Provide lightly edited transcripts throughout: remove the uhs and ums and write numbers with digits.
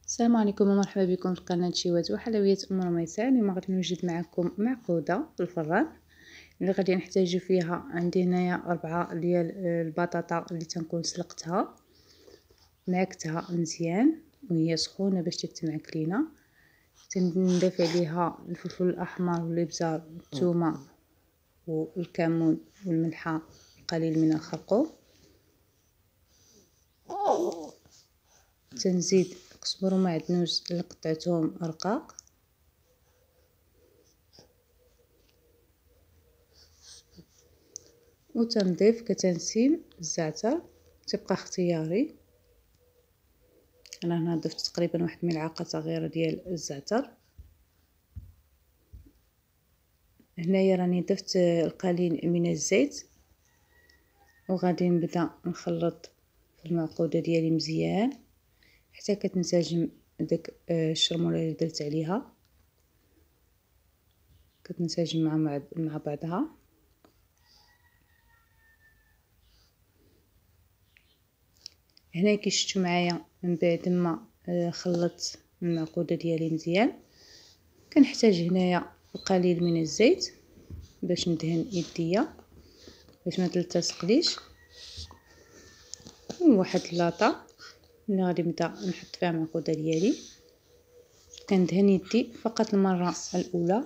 السلام عليكم ومرحبا بكم في قناة شيوات وحلويات ام رميسان. اليوم غادي نوجد معكم معقوده في الفران اللي غادي نحتاجو فيها. عندي هنايا 4 ديال البطاطا اللي تنكون سلقتها معكتها مزيان وهي سخونه باش تتمعك لينا. تنضيف عليها الفلفل الاحمر والابزار والثومه والكمون والملحه قليل من الخرقوم. تنزيد قزبر ومعدنوس اللي قطعتهم رقاق، وتنضيف كتنسيم الزعتر تبقى اختياري. انا هنا ضفت تقريبا واحد ملعقه صغيره ديال الزعتر. هنايا راني ضفت القليل من الزيت وغادي نبدا نخلط في المعقوده ديالي مزيان حتى كتنسجم داك الشرموله اللي درت عليها، كتنسجم مع بعضها. هنا كي شفتوا معايا من بعد ما خلطت المعقوده ديالي مزيان كنحتاج هنايا القليل من الزيت باش ندهن يديا باش ما تلتصقليش، وواحد اللاطه اللي غادي نبدا نحط فيها المعقوده ديالي. كندهن يدي فقط المره الاولى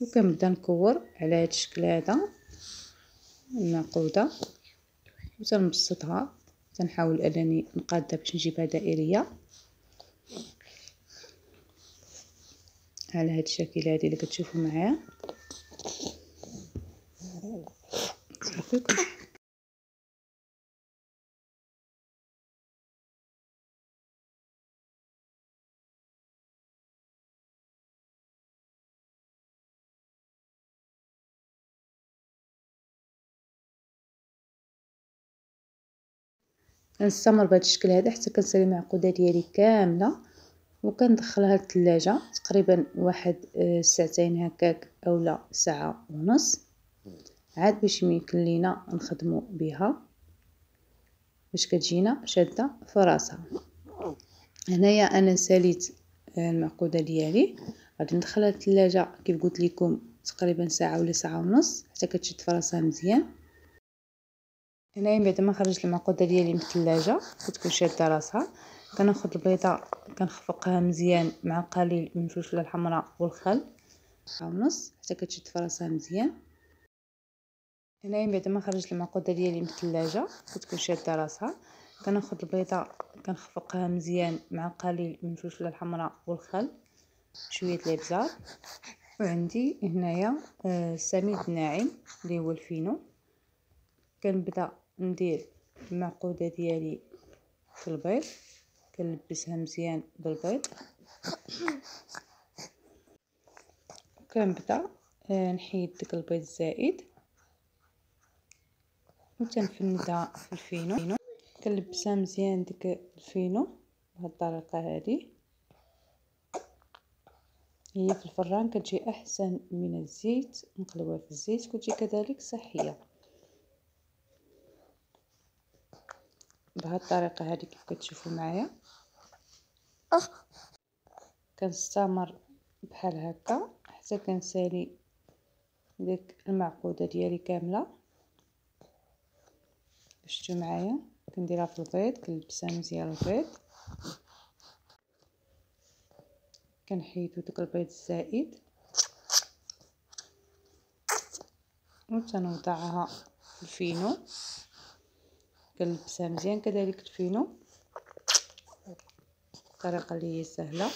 وكنبدا نكور على هذا الشكل هذا المعقوده وتنبسطها. تنحاول انني نقادها باش نجيبها دائريه على هذا الشكل هذه اللي كتشوفوا معايا. صافي كنستمر بهذا الشكل هذا حتى كنسالي المعقوده ديالي كامله وكندخلها للثلاجه تقريبا واحد ساعتين هكاك اولا ساعه ونص عاد باش يمكن لينا نخدموا بها باش كتجينا شاده في راسها. هنايا انا ساليت المعقوده ديالي غادي ندخلها للثلاجه كيف قلت لكم تقريبا ساعه ولا ساعه ونص حتى كتشد في راسها مزيان. هنايا بعد ما خرجت المعقوده ديالي من الثلاجه كتكون شاده راسها كناخذ البيضه كنخفقها مزيان مع قليل من الفلفله الحمراء والخل ونص حتى كتشد في راسها مزيان. هنايا بعد ما خرجت المعقوده ديالي من الثلاجه كتكون شاده راسها كناخذ البيضه كنخفقها مزيان مع قليل من الفلفله الحمراء والخل شويه الابزار. وعندي هنايا السميد الناعم اللي هو الفينو. كنبدا ندير المعقوده ديالي في البيض كنلبسها مزيان بالبيض وكنبدا نحيد داك البيض الزائد وتنفندها في الفينو. كنلبسها مزيان ديك الفينو بهذه الطريقه هذه. هي في الفران كتجي احسن من الزيت، نقلوها في الزيت كتجي كذلك صحيه بهذه الطريقه هذه كيف كتشوفوا معايا. كنستمر بحال هكا حتى كنسالي ديك المعقوده ديالي كامله. شفتوا معايا كنديرها في البيض كنلبسها مزيان البيض كنحيدو داك البيض الزائد وتنوضعها في الفينو كنلبسها مزيان كذلك الفينو الطريقه اللي هي سهله.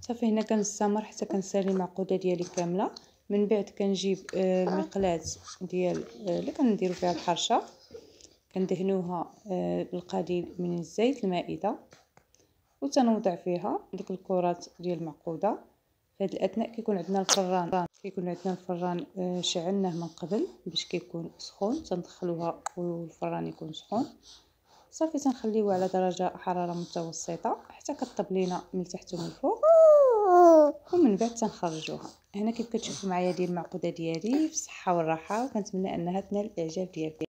صافي هنا كنستمر حتى كنسالي المعقوده ديالي كامله. من بعد كنجيب المقلاة ديال اللي كنديروا فيها الحرشه، كندهنوها بالقليل من الزيت المائده، وتنوضع فيها ديك الكرات ديال المعقوده. في هذا الاثناء كيكون عندنا الفران شعلناه من قبل باش كيكون سخون، تندخلوها والفران يكون سخون. صافي تنخليوه على درجه حراره متوسطه حتى كطيب لينا من تحت ومن الفوق، ومن بعد تنخرجوها. هنا كيف كتشوفوا معايا ديال المعقوده ديالي في الصحه والراحه، وكنتمنى انها تنال الاعجاب ديالكم.